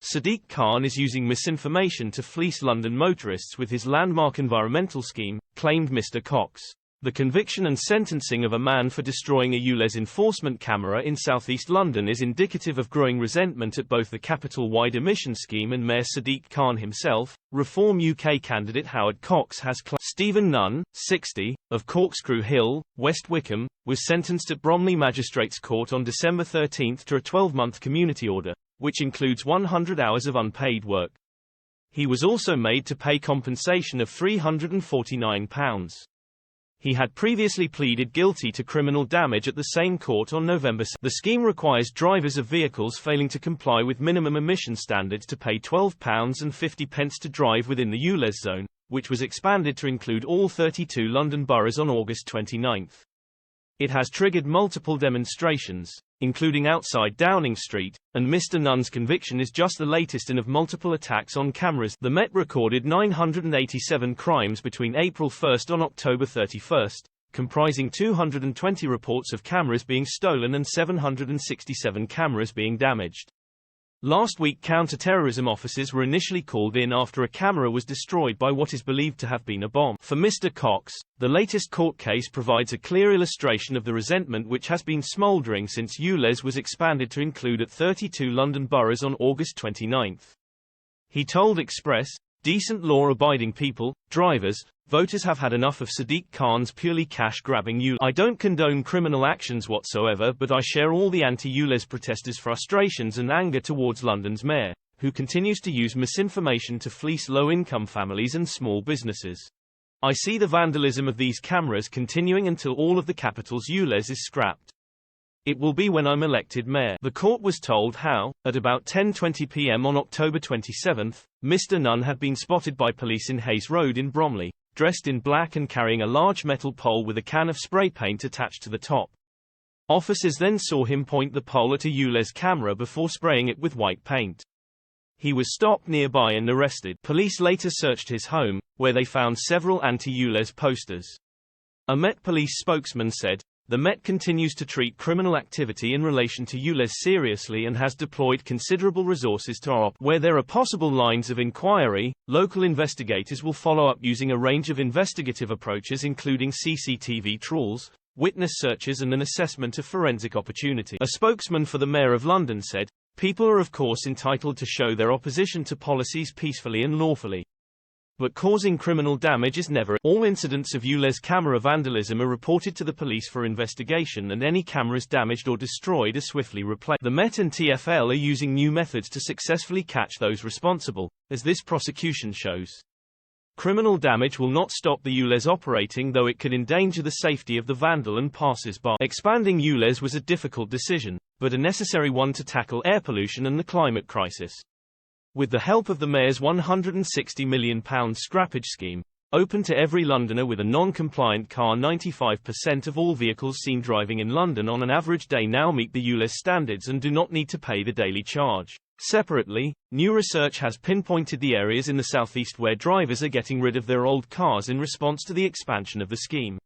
Sadiq Khan is using misinformation to fleece London motorists with his landmark environmental scheme, claimed Mr. Cox. The conviction and sentencing of a man for destroying a ULEZ enforcement camera in southeast London is indicative of growing resentment at both the capital-wide emission scheme and Mayor Sadiq Khan himself. Reform UK candidate Howard Cox has claimed Stephen Nunn, 60, of Corkscrew Hill, West Wickham, was sentenced at Bromley Magistrates Court on December 13 to a 12-month community order, which includes 100 hours of unpaid work. He was also made to pay compensation of £349. He had previously pleaded guilty to criminal damage at the same court on November 6. The scheme requires drivers of vehicles failing to comply with minimum emission standards to pay £12.50 to drive within the ULEZ zone, which was expanded to include all 32 London boroughs on August 29. It has triggered multiple demonstrations, including outside Downing Street, and Mr. Nunn's conviction is just the latest in of multiple attacks on cameras. The Met recorded 987 crimes between April 1 and October 31, comprising 220 reports of cameras being stolen and 767 cameras being damaged. Last week, counter-terrorism officers were initially called in after a camera was destroyed by what is believed to have been a bomb. For Mr. Cox, the latest court case provides a clear illustration of the resentment which has been smouldering since ULEZ was expanded to include at 32 London boroughs on August 29. He told Express, "Decent law-abiding people, drivers, voters have had enough of Sadiq Khan's purely cash-grabbing ULEZ. I don't condone criminal actions whatsoever, but I share all the anti-ULEZ protesters' frustrations and anger towards London's mayor, who continues to use misinformation to fleece low-income families and small businesses. I see the vandalism of these cameras continuing until all of the capital's ULEZ is scrapped. It will be when I'm elected mayor." The court was told how, at about 10:20 p.m. on October 27, Mr. Nunn had been spotted by police in Hayes Road in Bromley, dressed in black and carrying a large metal pole with a can of spray paint attached to the top. Officers then saw him point the pole at a ULEZ camera before spraying it with white paint. He was stopped nearby and arrested. Police later searched his home, where they found several anti-ULEZ posters. A Met Police spokesman said, "The Met continues to treat criminal activity in relation to ULEZ seriously and has deployed considerable resources to our where there are possible lines of inquiry. Local investigators will follow up using a range of investigative approaches including CCTV trawls, witness searches and an assessment of forensic opportunity." A spokesman for the Mayor of London said, "People are of course entitled to show their opposition to policies peacefully and lawfully. But causing criminal damage is never." All incidents of ULEZ camera vandalism are reported to the police for investigation, and any cameras damaged or destroyed are swiftly replaced. The Met and TfL are using new methods to successfully catch those responsible, as this prosecution shows. Criminal damage will not stop the ULEZ operating, though it could endanger the safety of the vandal and passers-by. Expanding ULEZ was a difficult decision, but a necessary one to tackle air pollution and the climate crisis. With the help of the Mayor's £160 million scrappage scheme, open to every Londoner with a non-compliant car, 95% of all vehicles seen driving in London on an average day now meet the ULEZ standards and do not need to pay the daily charge. Separately, new research has pinpointed the areas in the southeast where drivers are getting rid of their old cars in response to the expansion of the scheme.